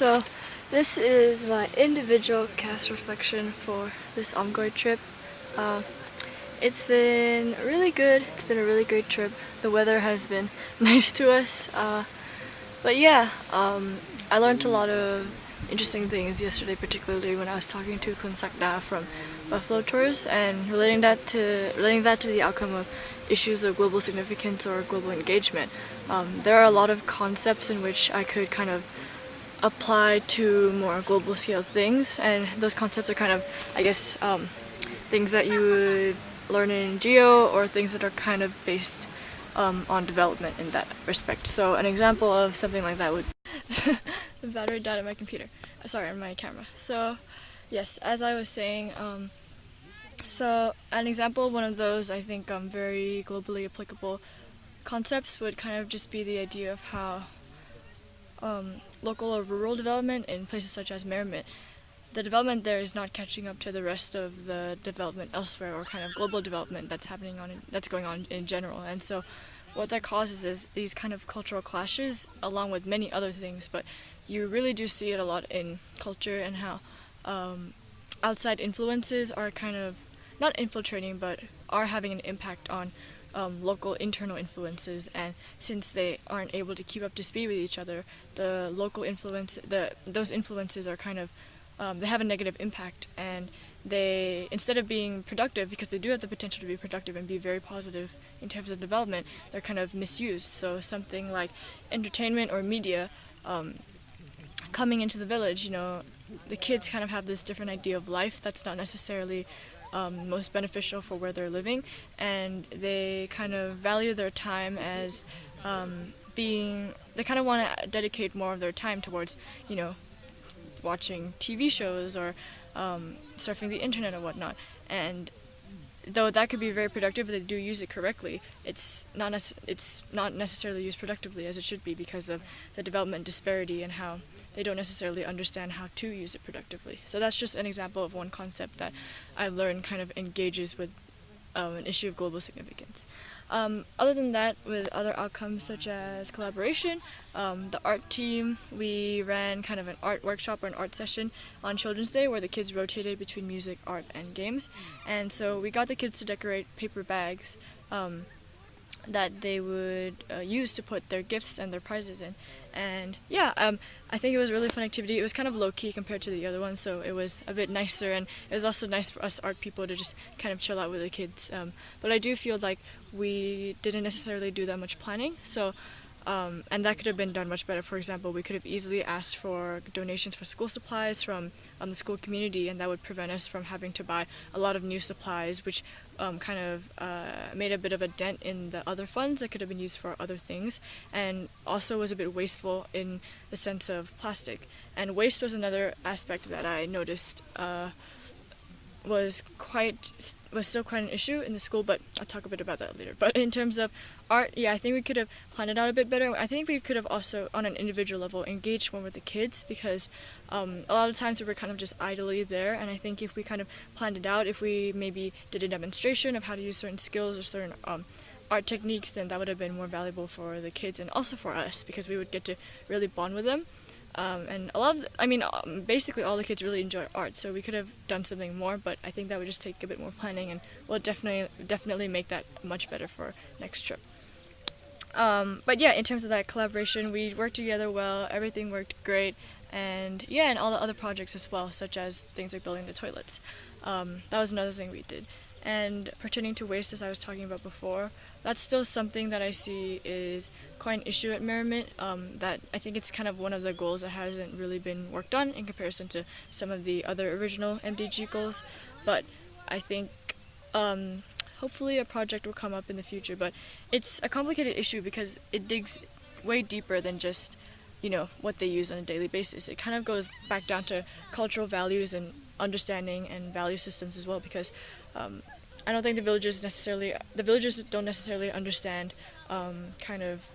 So this is my individual CAS reflection for this Omgoi trip. It's been really good. It's been a really great trip. The weather has been nice to us. But yeah, I learned a lot of interesting things yesterday, particularly when I was talking to Khun Sakda from Buffalo Tours and relating that to the outcome of issues of global significance or global engagement. There are a lot of concepts in which I could kind of apply to more global scale things, and those concepts are kind of, I guess, things that you would learn in geo or things that are kind of based on development in that respect. So an example of something like that would the battery died on my computer. Sorry, on my camera. So yes, as I was saying, so an example of one of those, I think, very globally applicable concepts would kind of just be the idea of how local or rural development in places such as Merrimack, the development there is not catching up to the rest of the development elsewhere, or kind of global development that's going on in general. And so what that causes is these kind of cultural clashes, along with many other things, but you really do see it a lot in culture, and how outside influences are kind of not infiltrating, but are having an impact on local internal influences. And since they aren't able to keep up to speed with each other, the local those influences are kind of they have a negative impact, and they, instead of being productive, because they do have the potential to be productive and be very positive in terms of development, they're kind of misused. So something like entertainment or media coming into the village, the kids kind of have this different idea of life that's not necessarily most beneficial for where they're living, and they kind of value their time as they kind of want to dedicate more of their time towards, watching TV shows or surfing the internet or whatnot. And though that could be very productive if they do use it correctly, it's not necessarily used productively as it should be, because of the development disparity and how they don't necessarily understand how to use it productively. So that's just an example of one concept that I've learned kind of engages with an issue of global significance. Other than that, with other outcomes such as collaboration, the art team, we ran kind of an art workshop or an art session on Children's Day where the kids rotated between music, art, and games. And so we got the kids to decorate paper bags that they would use to put their gifts and their prizes in. And yeah, I think it was a really fun activity. It was kind of low-key compared to the other ones, so it was a bit nicer, and it was also nice for us art people to just kind of chill out with the kids. But I do feel like we didn't necessarily do that much planning, so and that could have been done much better. For example, we could have easily asked for donations for school supplies from the school community, and that would prevent us from having to buy a lot of new supplies, which kind of made a bit of a dent in the other funds that could have been used for other things, and also was a bit wasteful in the sense of plastic. And waste was another aspect that I noticed was still quite an issue in the school, but I'll talk a bit about that later. But in terms of art, yeah, I think we could have planned it out a bit better. I think we could have also, on an individual level, engaged more with the kids, because a lot of times we were kind of just idly there, and I think if we kind of planned it out, if we maybe did a demonstration of how to use certain skills or certain art techniques, then that would have been more valuable for the kids and also for us, because we would get to really bond with them. And basically all the kids really enjoy art, so we could have done something more, but I think that would just take a bit more planning, and will definitely make that much better for next trip. But yeah, in terms of that collaboration, we worked together well, everything worked great, and yeah, and all the other projects as well, such as things like building the toilets. That was another thing we did. And pertaining to waste, as I was talking about before, that's still something that I see is quite an issue at Merrimack, that I think it's kind of one of the goals that hasn't really been worked on in comparison to some of the other original MDG goals. But I think hopefully a project will come up in the future, but it's a complicated issue because it digs way deeper than just what they use on a daily basis. It kind of goes back down to cultural values and understanding and value systems as well, because I don't think the villagers don't necessarily understand kind of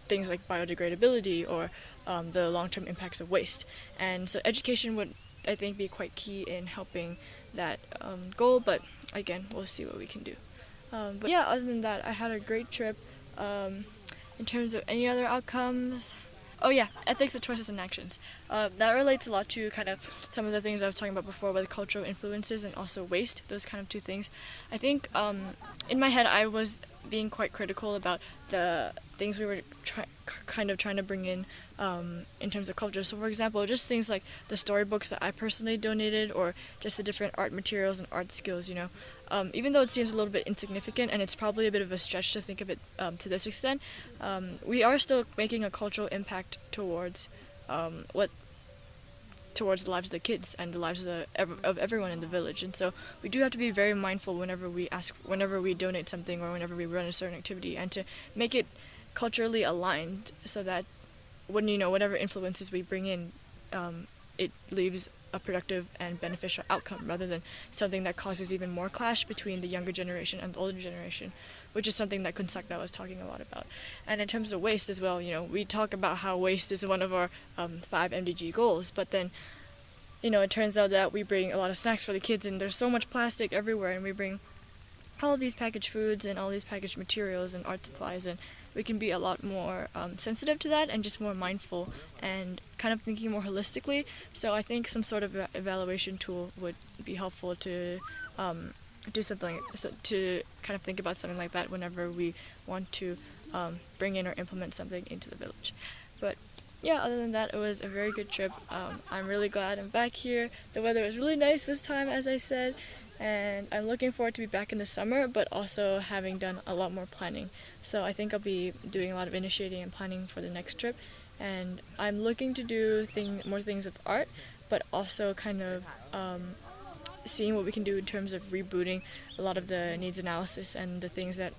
things like biodegradability or the long-term impacts of waste. And so education would, I think, be quite key in helping that goal, but again, we'll see what we can do. But yeah, other than that, I had a great trip. In terms of any other outcomes, Oh yeah, ethics of choices and actions. That relates a lot to kind of some of the things I was talking about before with cultural influences and also waste. Those kind of two things. I think in my head I was being quite critical about the things we were trying to bring in terms of culture. So for example, just things like the storybooks that I personally donated, or just the different art materials and art skills. Even though it seems a little bit insignificant, and it's probably a bit of a stretch to think of it to this extent, we are still making a cultural impact towards what towards the lives of the kids and the lives of everyone in the village. And so we do have to be very mindful whenever we donate something, or whenever we run a certain activity, and to make it culturally aligned, so that whatever influences we bring in, it leaves a productive and beneficial outcome, rather than something that causes even more clash between the younger generation and the older generation, which is something that Khun Sakda was talking a lot about. And in terms of waste as well, we talk about how waste is one of our 5 MDG goals, but then it turns out that we bring a lot of snacks for the kids, and there's so much plastic everywhere, and we bring all of these packaged foods and all these packaged materials and art supplies, and we can be a lot more sensitive to that, and just more mindful and kind of thinking more holistically. So I think some sort of evaluation tool would be helpful to do something, to kind of think about something like that whenever we want to bring in or implement something into the village. But yeah, other than that, it was a very good trip. I'm really glad I'm back here. The weather was really nice this time, as I said, and I'm looking forward to be back in the summer, but also having done a lot more planning. So I think I'll be doing a lot of initiating and planning for the next trip, and I'm looking to do more things with art, but also kind of seeing what we can do in terms of rebooting a lot of the needs analysis and the things that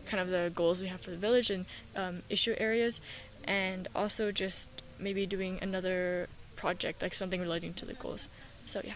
kind of the goals we have for the village and issue areas, and also just maybe doing another project, like something relating to the goals. So yeah.